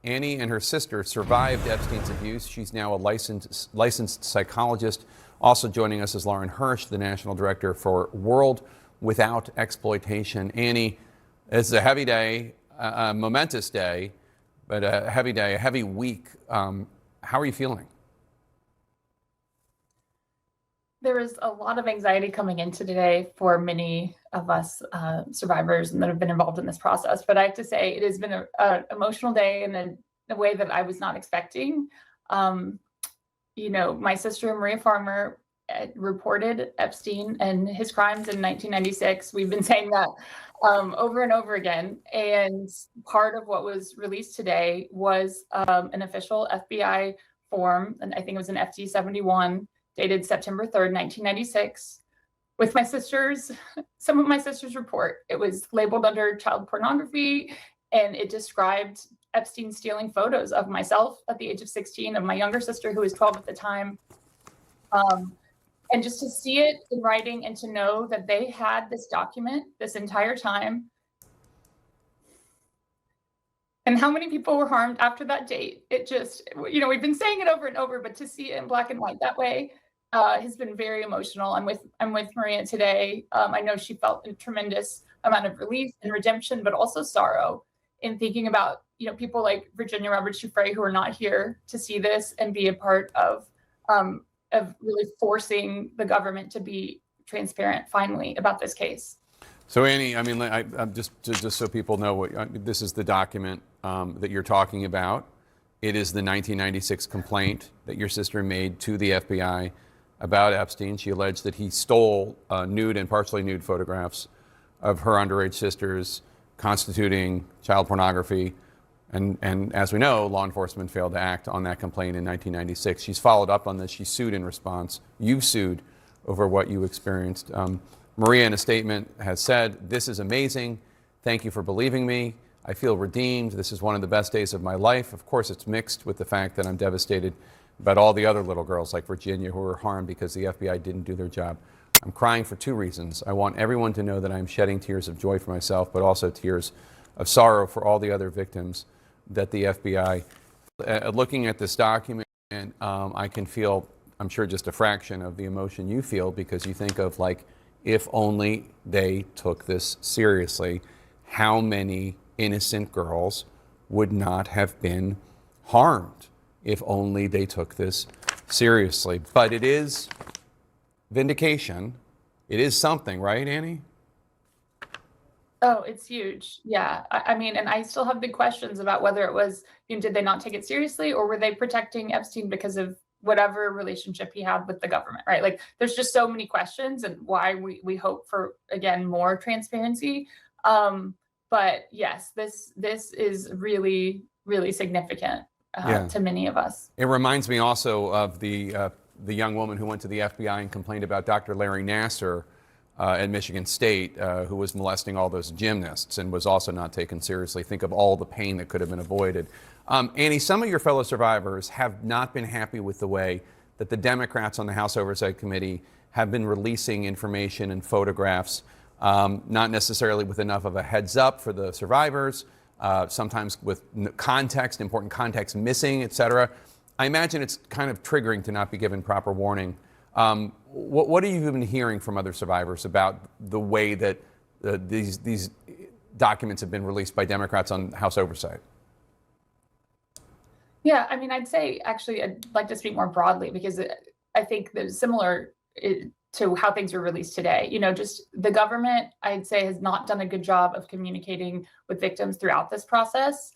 Annie and her sister survived Epstein's abuse. She's now a licensed psychologist. Also joining us is Lauren Hersh, the National Director for World Without Exploitation. Annie, it's a heavy day, a momentous day, but a heavy day, a heavy week. How are you feeling? There was a lot of anxiety coming into today for many of us survivors and that have been involved in this process. But I have to say, it has been an emotional day in a way that I was not expecting. My sister, Maria Farmer, reported Epstein and his crimes in 1996. We've been saying that over and over again. And part of what was released today was an official FBI form, and I think it was an FT 71, dated September 3rd, 1996, with some of my sister's report. It was labeled under child pornography, and it described Epstein stealing photos of myself at the age of 16, of my younger sister, who was 12 at the time. And just to see it in writing and to know that they had this document this entire time, and how many people were harmed after that date, it just, we've been saying it over and over, but to see it in black and white that way has been very emotional. I'm with Maria today. I know she felt a tremendous amount of relief and redemption, but also sorrow in thinking about, people like Virginia Roberts Giuffre, who are not here to see this and be a part of really forcing the government to be transparent finally about this case. So Annie, I mean, I'm just so people know, this is the document that you're talking about. It is the 1996 complaint that your sister made to the FBI about Epstein. She alleged that he stole nude and partially nude photographs of her underage sisters, constituting child pornography. And as we know, law enforcement failed to act on that complaint in 1996. She's followed up on this. She sued in response. You've sued over what you experienced. Maria, in a statement, has said, "This is amazing. Thank you for believing me. I feel redeemed. This is one of the best days of my life." Of course, it's mixed with the fact that I'm devastated about all the other little girls like Virginia who were harmed because the FBI didn't do their job. I'm crying for two reasons. I want everyone to know that I'm shedding tears of joy for myself, but also tears of sorrow for all the other victims that the FBI, looking at this document, I can feel, I'm sure, just a fraction of the emotion you feel, because you think of, like, if only they took this seriously, how many innocent girls would not have been harmed if only they took this seriously. But it is vindication. It is something, right, Annie? Oh, it's huge. Yeah. I mean, and I still have big questions about whether it was, did they not take it seriously, or were they protecting Epstein because of whatever relationship he had with the government, right? Like, there's just so many questions, and why we hope for, again, more transparency. But yes, this is really, really significant to many of us. It reminds me also of the young woman who went to the FBI and complained about Dr. Larry Nassar at Michigan State, who was molesting all those gymnasts and was also not taken seriously. Think of all the pain that could have been avoided. Annie, some of your fellow survivors have not been happy with the way that the Democrats on the House Oversight Committee have been releasing information and photographs, not necessarily with enough of a heads up for the survivors, sometimes with context, important context missing, et cetera. I imagine it's kind of triggering to not be given proper warning. What have you been hearing from other survivors about the way that these documents have been released by Democrats on House Oversight? Yeah, I mean, I'd say, actually, I'd like to speak more broadly, because I think that similar to how things were released today. Just the government, I'd say, has not done a good job of communicating with victims throughout this process.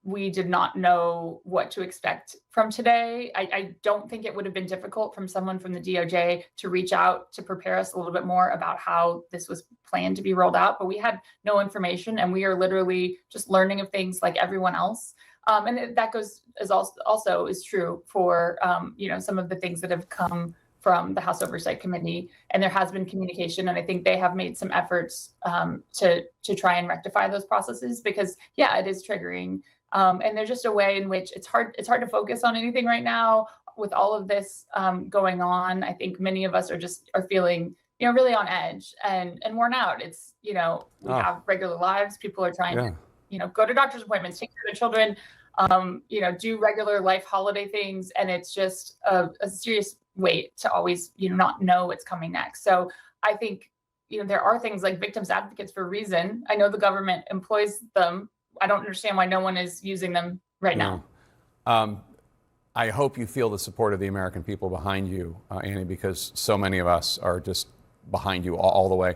We did not know what to expect from today. I don't think it would have been difficult from someone from the DOJ to reach out to prepare us a little bit more about how this was planned to be rolled out, but we had no information, and we are literally just learning of things like everyone else. And that also is true for some of the things that have come from the House Oversight Committee, and there has been communication, and I think they have made some efforts to try and rectify those processes, because it is triggering. And there's just a way in which it's hard to focus on anything right now with all of this going on. I think many of us are feeling, really on edge and worn out. It's, we have regular lives. People are trying to, go to doctor's appointments, take care of their children, do regular life holiday things. And it's just a serious weight to always, not know what's coming next. So I think, there are things like victims advocates for a reason. I know the government employs them. I don't understand why no one is using them right now. I hope you feel the support of the American people behind you, Annie, because so many of us are just behind you all the way.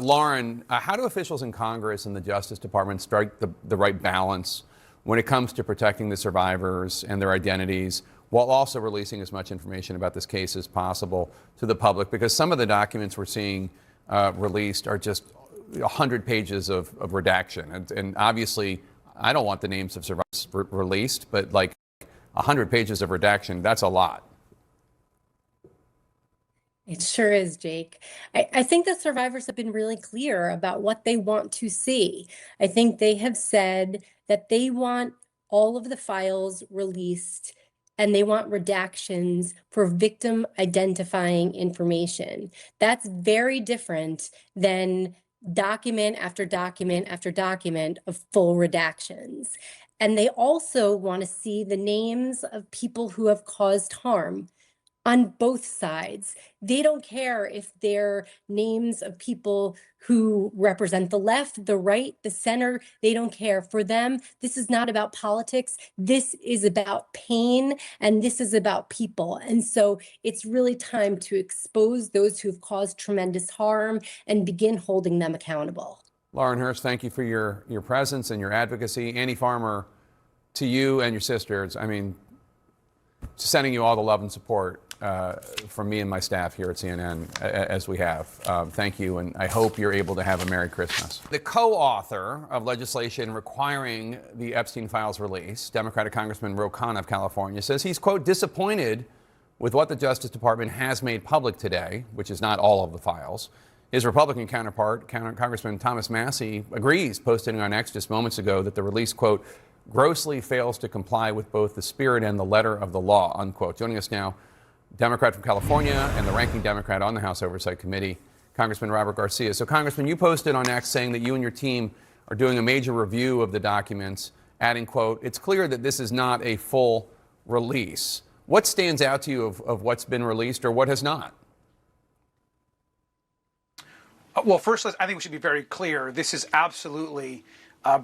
Lauren, how do officials in Congress and the Justice Department strike the right balance when it comes to protecting the survivors and their identities, while also releasing as much information about this case as possible to the public? Because some of the documents we're seeing released are just 100 pages of redaction. And obviously, I don't want the names of survivors released, but like 100 pages of redaction, that's a lot. It sure is, Jake. I think that survivors have been really clear about what they want to see. I think they have said that they want all of the files released and they want redactions for victim identifying information. That's very different than document after document after document of full redactions. And they also want to see the names of people who have caused harm on both sides. They don't care if they're names of people who represent the left, the right, the center. They don't care. For them, this is not about politics. This is about pain, and this is about people. And so it's really time to expose those who have caused tremendous harm and begin holding them accountable. Lauren Hersh, thank you for your presence and your advocacy. Annie Farmer, to you and your sisters, I mean, sending you all the love and support from me and my staff here at CNN, as we have. Thank you, and I hope you're able to have a Merry Christmas. The co-author of legislation requiring the Epstein files release, Democratic Congressman Ro Khanna of California, says he's, quote, disappointed with what the Justice Department has made public today, which is not all of the files. His Republican counterpart, Congressman Thomas Massie, agrees, posting on X just moments ago that the release, quote, grossly fails to comply with both the spirit and the letter of the law, unquote. Joining us now, Democrat from California and the ranking Democrat on the House Oversight Committee, Congressman Robert Garcia. So, Congressman, you posted on X saying that you and your team are doing a major review of the documents, adding, quote, it's clear that this is not a full release. What stands out to you of what's been released or what has not? Well, first, I think we should be very clear. This is absolutely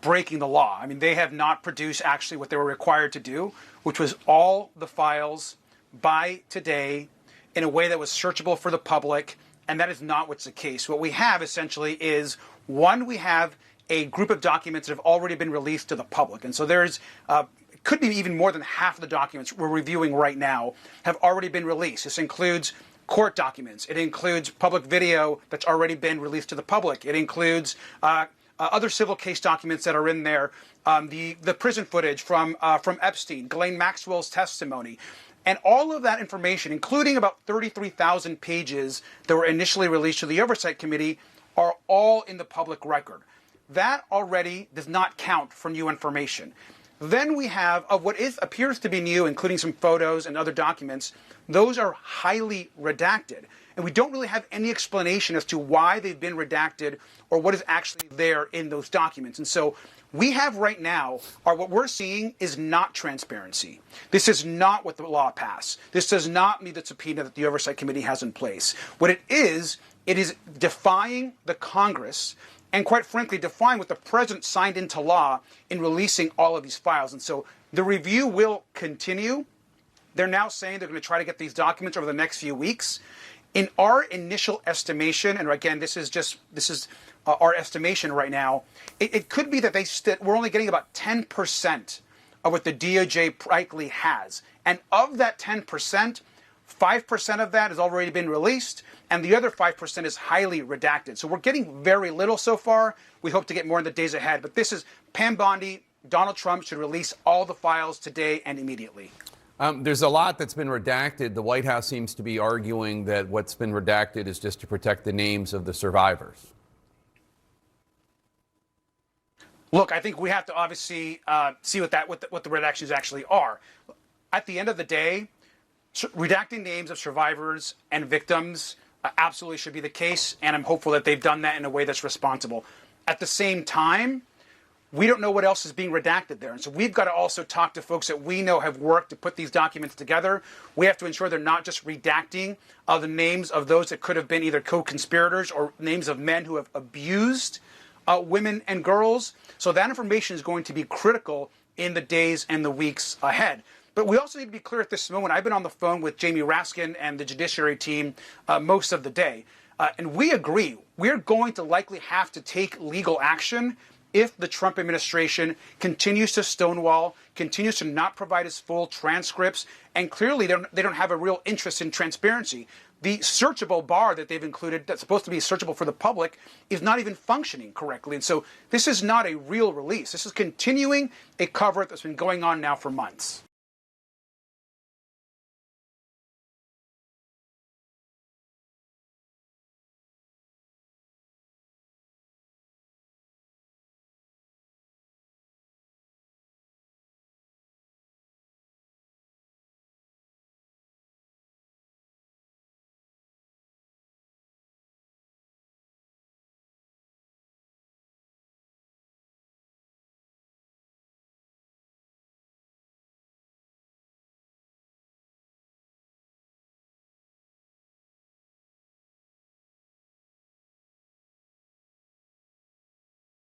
breaking the law. I mean, they have not produced actually what they were required to do, which was all the files by today in a way that was searchable for the public, and that is not what's the case. What we have essentially is, one, we have a group of documents that have already been released to the public. And so there's could be even more than half of the documents we're reviewing right now have already been released. This includes court documents. It includes public video that's already been released to the public. It includes other civil case documents that are in there, the prison footage from Epstein, Ghislaine Maxwell's testimony. And all of that information, including about 33,000 pages that were initially released to the Oversight Committee, are all in the public record. That already does not count for new information. Then we have, of what appears to be new, including some photos and other documents, those are highly redacted. And we don't really have any explanation as to why they've been redacted or what is actually there in those documents. And so we have right now, what we're seeing is not transparency. This is not what the law passed. This does not meet the subpoena that the Oversight Committee has in place. What it is defying the Congress and, quite frankly, defying what the president signed into law in releasing all of these files. And so the review will continue. They're now saying they're going to try to get these documents over the next few weeks. In our initial estimation, and again, this is our estimation right now, it could be that we're only getting about 10% of what the DOJ likely has. And of that 10%, 5% of that has already been released, and the other 5% is highly redacted. So we're getting very little so far. We hope to get more in the days ahead. But this is Pam Bondi. Donald Trump should release all the files today and immediately. There's a lot that's been redacted. The White House seems to be arguing that what's been redacted is just to protect the names of the survivors. Look, I think we have to obviously see what the redactions actually are. At the end of the day, redacting names of survivors and victims absolutely should be the case, and I'm hopeful that they've done that in a way that's responsible. At the same time, we don't know what else is being redacted there. And so we've got to also talk to folks that we know have worked to put these documents together. We have to ensure they're not just redacting the names of those that could have been either co-conspirators or names of men who have abused women and girls. So that information is going to be critical in the days and the weeks ahead. But we also need to be clear at this moment. I've been on the phone with Jamie Raskin and the Judiciary team most of the day. And we agree, we're going to likely have to take legal action if the Trump administration continues to stonewall, continues to not provide us full transcripts, and clearly they don't have a real interest in transparency. The searchable bar that they've included that's supposed to be searchable for the public is not even functioning correctly. And so this is not a real release. This is continuing a cover-up that's been going on now for months.